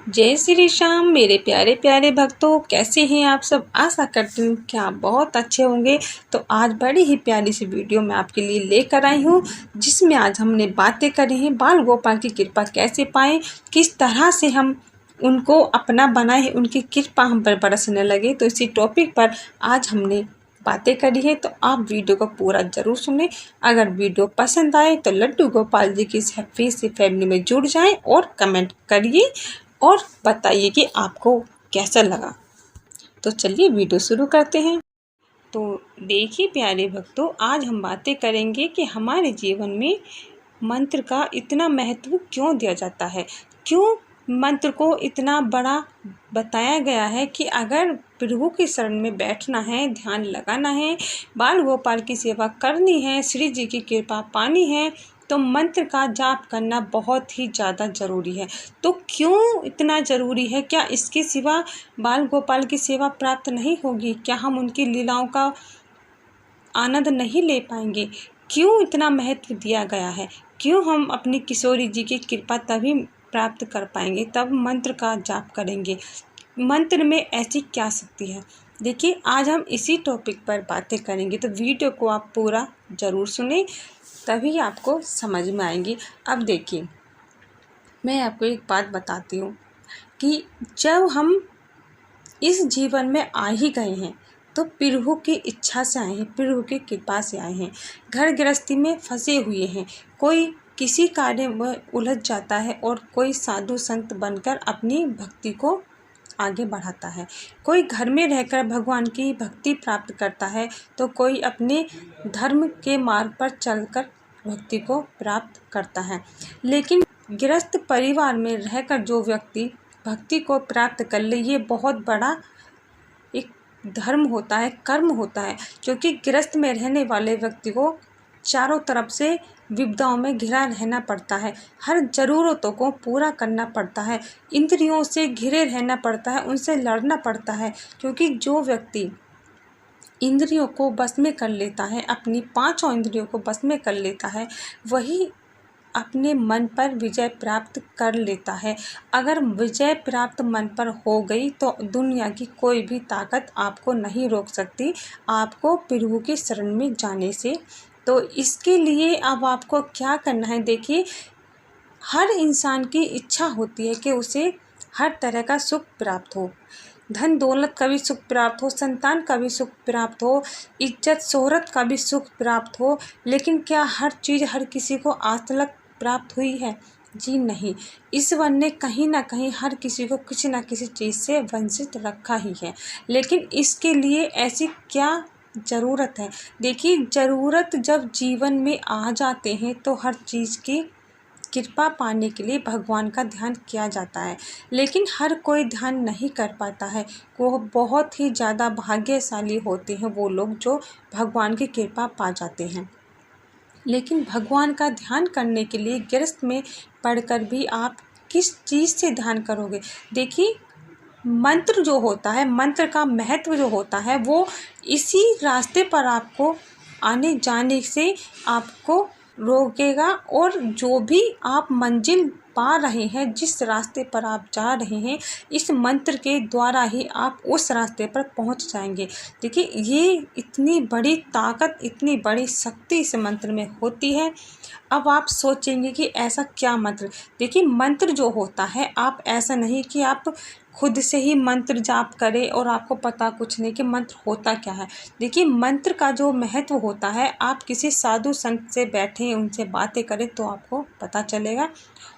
जय श्री श्याम मेरे प्यारे प्यारे भक्तों, कैसे हैं आप सब। आशा करती हूँ कि आप बहुत अच्छे होंगे। तो आज बड़ी ही प्यारी सी वीडियो मैं आपके लिए लेकर आई हूँ, जिसमें आज हमने बातें करी हैं बाल गोपाल की कृपा कैसे पाएं, किस तरह से हम उनको अपना बनाए, उनकी कृपा हम पर बरसने लगे। तो इसी टॉपिक पर आज हमने बातें करी है, तो आप वीडियो को पूरा ज़रूर सुनें। अगर वीडियो पसंद आए तो लड्डू गोपाल जी की इस हैप्पी सी फैमिली में जुड़ जाएं और कमेंट करिए और बताइए कि आपको कैसा लगा। तो चलिए वीडियो शुरू करते हैं। तो देखिए प्यारे भक्तों, आज हम बातें करेंगे कि हमारे जीवन में मंत्र का इतना महत्व क्यों दिया जाता है, क्यों मंत्र को इतना बड़ा बताया गया है कि अगर प्रभु की शरण में बैठना है, ध्यान लगाना है, बाल गोपाल की सेवा करनी है, श्री जी की कृपा पानी है, तो मंत्र का जाप करना बहुत ही ज़्यादा ज़रूरी है। तो क्यों इतना ज़रूरी है? क्या इसके सिवा बाल गोपाल की सेवा प्राप्त नहीं होगी? क्या हम उनकी लीलाओं का आनंद नहीं ले पाएंगे? क्यों इतना महत्व दिया गया है? क्यों हम अपनी किशोरी जी की कृपा तभी प्राप्त कर पाएंगे, तब मंत्र का जाप करेंगे? मंत्र में ऐसी क्या शक्ति है? देखिए आज हम इसी टॉपिक पर बातें करेंगे, तो वीडियो को आप पूरा ज़रूर सुने, तभी आपको समझ में आएंगी। अब देखिए, मैं आपको एक बात बताती हूँ कि जब हम इस जीवन में आ ही गए हैं तो प्रभु की इच्छा से आए हैं, प्रभु की कृपा से आए हैं। घर गृहस्थी में फंसे हुए हैं, कोई किसी कार्य में उलझ जाता है और कोई साधु संत बनकर अपनी भक्ति को आगे बढ़ाता है, कोई घर में रहकर भगवान की भक्ति प्राप्त करता है, तो कोई अपने धर्म के मार्ग पर चलकर भक्ति को प्राप्त करता है। लेकिन गृहस्थ परिवार में रहकर जो व्यक्ति भक्ति को प्राप्त कर ले, ये बहुत बड़ा एक धर्म होता है, कर्म होता है, क्योंकि गृहस्थ में रहने वाले व्यक्ति को चारों तरफ से विपदाओं में घिरा रहना पड़ता है, हर ज़रूरतों को पूरा करना पड़ता है, इंद्रियों से घिरे रहना पड़ता है, उनसे लड़ना पड़ता है। क्योंकि जो व्यक्ति इंद्रियों को बस में कर लेता है, अपनी पांचों इंद्रियों को बस में कर लेता है, वही अपने मन पर विजय प्राप्त कर लेता है। अगर विजय प्राप्त मन पर हो गई तो दुनिया की कोई भी ताकत आपको नहीं रोक सकती, आपको प्रभु की शरण में जाने से। तो इसके लिए अब आपको क्या करना है? देखिए, हर इंसान की इच्छा होती है कि उसे हर तरह का सुख प्राप्त हो, धन दौलत का भी सुख प्राप्त हो, संतान का भी सुख प्राप्त हो, इज्जत शोहरत का भी सुख प्राप्त हो। लेकिन क्या हर चीज़ हर किसी को आज तक प्राप्त हुई है? जी नहीं। ईश्वर ने कहीं ना कहीं हर किसी को किसी न किसी चीज़ से वंचित रखा ही है। लेकिन इसके लिए ऐसी क्या ज़रूरत है? देखिए, ज़रूरत जब जीवन में आ जाते हैं तो हर चीज़ की कृपा पाने के लिए भगवान का ध्यान किया जाता है। लेकिन हर कोई ध्यान नहीं कर पाता है। वो बहुत ही ज़्यादा भाग्यशाली होते हैं वो लोग जो भगवान की कृपा पा जाते हैं। लेकिन भगवान का ध्यान करने के लिए गृहस्थ में पढ़कर भी आप किस चीज़ से ध्यान करोगे? देखिए, मंत्र जो होता है, मंत्र का महत्व जो होता है, वो इसी रास्ते पर आपको आने जाने से आपको रोकेगा। और जो भी आप मंजिल पा रहे हैं, जिस रास्ते पर आप जा रहे हैं, इस मंत्र के द्वारा ही आप उस रास्ते पर पहुंच जाएंगे। देखिए, ये इतनी बड़ी ताकत, इतनी बड़ी शक्ति इस मंत्र में होती है। अब आप सोचेंगे कि ऐसा क्या मंत्र? देखिए, मंत्र जो होता है, आप ऐसा नहीं कि आप खुद से ही मंत्र जाप करें और आपको पता कुछ नहीं कि मंत्र होता क्या है। देखिए, मंत्र का जो महत्व होता है, आप किसी साधु संत से बैठें, उनसे बातें करें तो आपको पता चलेगा।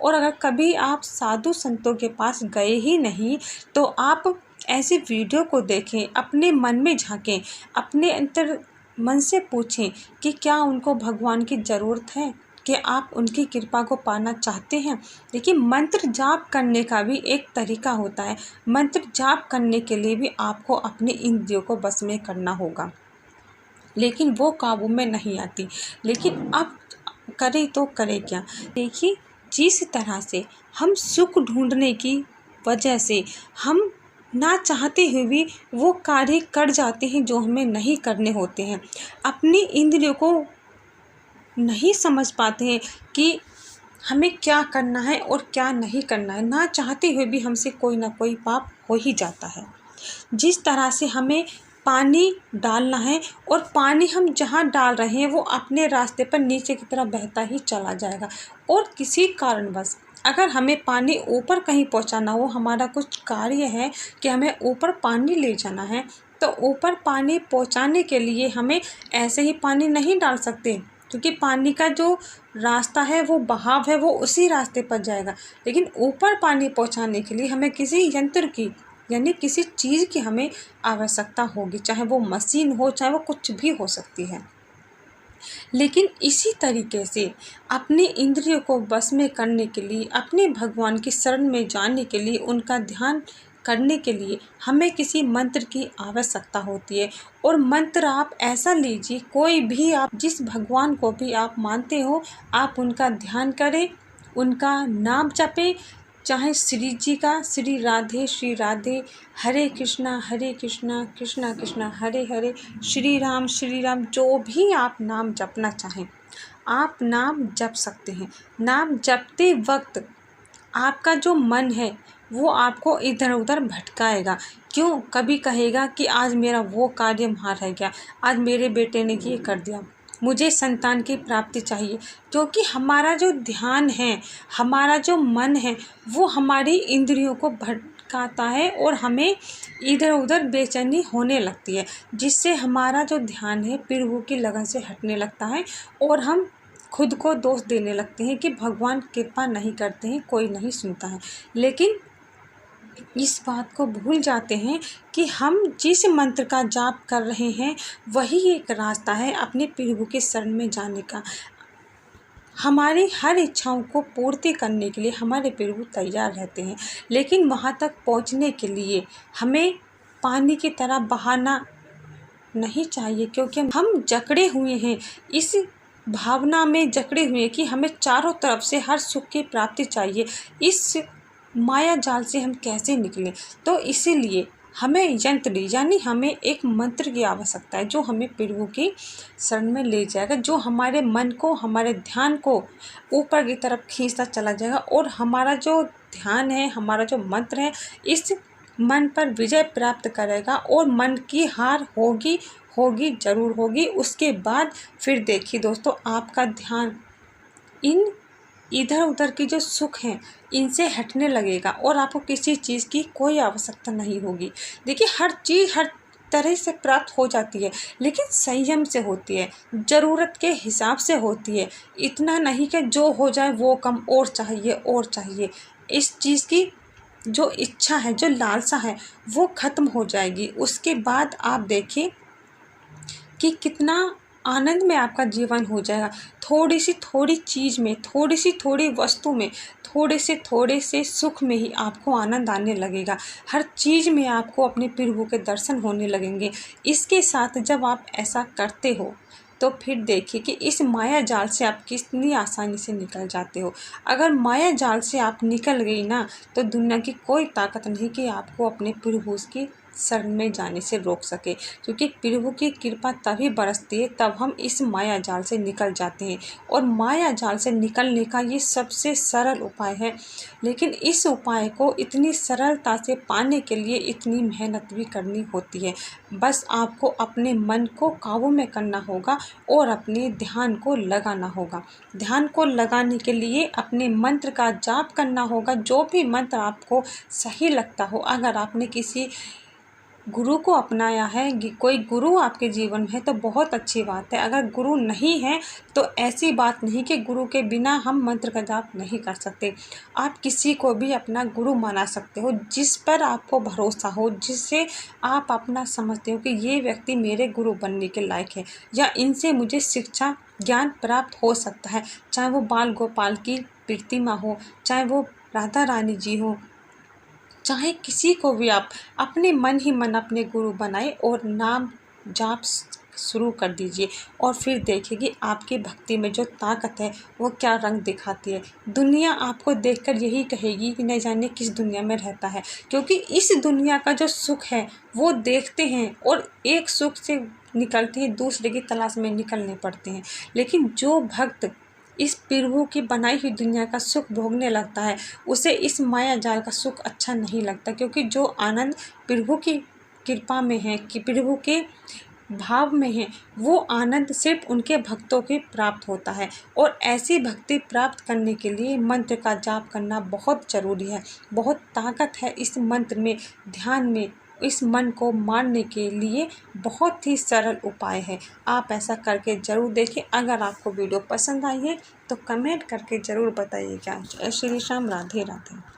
और अगर कभी आप साधु संतों के पास गए ही नहीं, तो आप ऐसी वीडियो को देखें, अपने मन में झांकें, अपने अंतर मन से पूछें कि क्या उनको भगवान की ज़रूरत है, कि आप उनकी कृपा को पाना चाहते हैं। देखिए, मंत्र जाप करने का भी एक तरीका होता है। मंत्र जाप करने के लिए भी आपको अपने इंद्रियों को बस में करना होगा, लेकिन वो काबू में नहीं आती। लेकिन अब करें तो करें क्या? देखिए, जिस तरह से हम सुख ढूंढने की वजह से हम ना चाहते हुए भी वो कार्य कर जाते हैं जो हमें नहीं करने होते हैं, अपनी इंद्रियों को नहीं समझ पाते हैं कि हमें क्या करना है और क्या नहीं करना है। ना चाहते हुए भी हमसे कोई ना कोई पाप हो ही जाता है। जिस तरह से हमें पानी डालना है और पानी हम जहाँ डाल रहे हैं वो अपने रास्ते पर नीचे की तरफ बहता ही चला जाएगा। और किसी कारणवश अगर हमें पानी ऊपर कहीं पहुँचाना हो, हमारा कुछ कार्य है कि हमें ऊपर पानी ले जाना है, तो ऊपर पानी पहुँचाने के लिए हमें ऐसे ही पानी नहीं डाल सकते, क्योंकि पानी का जो रास्ता है वो बहाव है वो उसी रास्ते पर जाएगा। लेकिन ऊपर पानी पहुँचाने के लिए हमें किसी यंत्र की यानी किसी चीज़ की हमें आवश्यकता होगी, चाहे वो मशीन हो, चाहे वो कुछ भी हो सकती है। लेकिन इसी तरीके से अपने इंद्रियों को बस में करने के लिए, अपने भगवान की शरण में जाने के लिए, उनका ध्यान करने के लिए हमें किसी मंत्र की आवश्यकता होती है। और मंत्र आप ऐसा लीजिए, कोई भी आप जिस भगवान को भी आप मानते हो, आप उनका ध्यान करें, उनका नाम जपें, चाहे श्री जी का श्री राधे, हरे कृष्णा कृष्णा कृष्णा हरे हरे, श्री राम, जो भी आप नाम जपना चाहें आप नाम जप सकते हैं। नाम जपते वक्त आपका जो मन है वो आपको इधर उधर भटकाएगा। क्यों? कभी कहेगा कि आज मेरा वो कार्य वहाँ रह गया, आज मेरे बेटे ने ये कर दिया, मुझे संतान की प्राप्ति चाहिए। क्योंकि हमारा जो ध्यान है, हमारा जो मन है, वो हमारी इंद्रियों को भटकाता है और हमें इधर उधर बेचैनी होने लगती है, जिससे हमारा जो ध्यान है प्रभु की लगन से हटने लगता है और हम खुद को दोष देने लगते हैं कि भगवान कृपा नहीं करते हैं, कोई नहीं सुनता है। लेकिन इस बात को भूल जाते हैं कि हम जिस मंत्र का जाप कर रहे हैं वही एक रास्ता है अपने प्रभु के शरण में जाने का। हमारी हर इच्छाओं को पूर्ति करने के लिए हमारे प्रभु तैयार रहते हैं, लेकिन वहाँ तक पहुँचने के लिए हमें पानी की तरह बहाना नहीं चाहिए, क्योंकि हम जकड़े हुए हैं, इस भावना में जकड़े हुए हैं कि हमें चारों तरफ से हर सुख की प्राप्ति चाहिए। इस माया जाल से हम कैसे निकलें? तो इसीलिए हमें यंत्र यानी हमें एक मंत्र की आवश्यकता है, जो हमें प्रभु की शरण में ले जाएगा, जो हमारे मन को, हमारे ध्यान को ऊपर की तरफ खींचता चला जाएगा और हमारा जो ध्यान है, हमारा जो मंत्र है, इस मन पर विजय प्राप्त करेगा और मन की हार होगी ज़रूर होगी। उसके बाद फिर देखिए दोस्तों, आपका ध्यान इधर उधर की जो सुख हैं इनसे हटने लगेगा और आपको किसी चीज़ की कोई आवश्यकता नहीं होगी। देखिए, हर चीज़ हर तरह से प्राप्त हो जाती है, लेकिन संयम से होती है, ज़रूरत के हिसाब से होती है। इतना नहीं कि जो हो जाए वो कम, और चाहिए। इस चीज़ की जो इच्छा है, जो लालसा है, वो ख़त्म हो जाएगी। उसके बाद आप देखिए कि कितना आनंद में आपका जीवन हो जाएगा। थोड़ी चीज़ में, थोड़ी वस्तु में, थोड़े से सुख में ही आपको आनंद आने लगेगा। हर चीज़ में आपको अपने प्रभु के दर्शन होने लगेंगे। इसके साथ जब आप ऐसा करते हो तो फिर देखिए कि इस माया जाल से आप कितनी आसानी से निकल जाते हो। अगर माया जाल से आप निकल गई ना, तो दुनिया की कोई ताकत नहीं कि आपको अपने प्रभु की शरण में जाने से रोक सके, क्योंकि प्रभु की कृपा तभी बरसती है तब हम इस माया जाल से निकल जाते हैं। और माया जाल से निकलने का ये सबसे सरल उपाय है, लेकिन इस उपाय को इतनी सरलता से पाने के लिए इतनी मेहनत भी करनी होती है। बस आपको अपने मन को काबू में करना होगा और अपने ध्यान को लगाना होगा। ध्यान को लगाने के लिए अपने मंत्र का जाप करना होगा, जो भी मंत्र आपको सही लगता हो। अगर आपने किसी गुरु को अपनाया है, कोई गुरु आपके जीवन में है तो बहुत अच्छी बात है। अगर गुरु नहीं है तो ऐसी बात नहीं कि गुरु के बिना हम मंत्र का जाप नहीं कर सकते। आप किसी को भी अपना गुरु माना सकते हो, जिस पर आपको भरोसा हो, जिससे आप अपना समझते हो कि ये व्यक्ति मेरे गुरु बनने के लायक है, या इनसे मुझे शिक्षा ज्ञान प्राप्त हो सकता है। चाहे वो बाल गोपाल की प्रतिमा हो, चाहे वो राधा रानी जी हो, चाहे किसी को भी आप अपने मन ही मन अपने गुरु बनाए और नाम जाप शुरू कर दीजिए। और फिर देखिए कि आपकी भक्ति में जो ताकत है वो क्या रंग दिखाती है। दुनिया आपको देखकर यही कहेगी कि नहीं जाने किस दुनिया में रहता है, क्योंकि इस दुनिया का जो सुख है वो देखते हैं और एक सुख से निकलते हैं, दूसरे की तलाश में निकलने पड़ते हैं। लेकिन जो भक्त इस प्रभु की बनाई हुई दुनिया का सुख भोगने लगता है, उसे इस माया जाल का सुख अच्छा नहीं लगता, क्योंकि जो आनंद प्रभु की कृपा में है, कि प्रभु के भाव में है, वो आनंद सिर्फ उनके भक्तों को प्राप्त होता है। और ऐसी भक्ति प्राप्त करने के लिए मंत्र का जाप करना बहुत ज़रूरी है। बहुत ताकत है इस मंत्र में, ध्यान में। इस मन को मारने के लिए बहुत ही सरल उपाय है। आप ऐसा करके ज़रूर देखें। अगर आपको वीडियो पसंद आई है तो कमेंट करके ज़रूर बताइएगा। जय श्री राम, राधे राधे।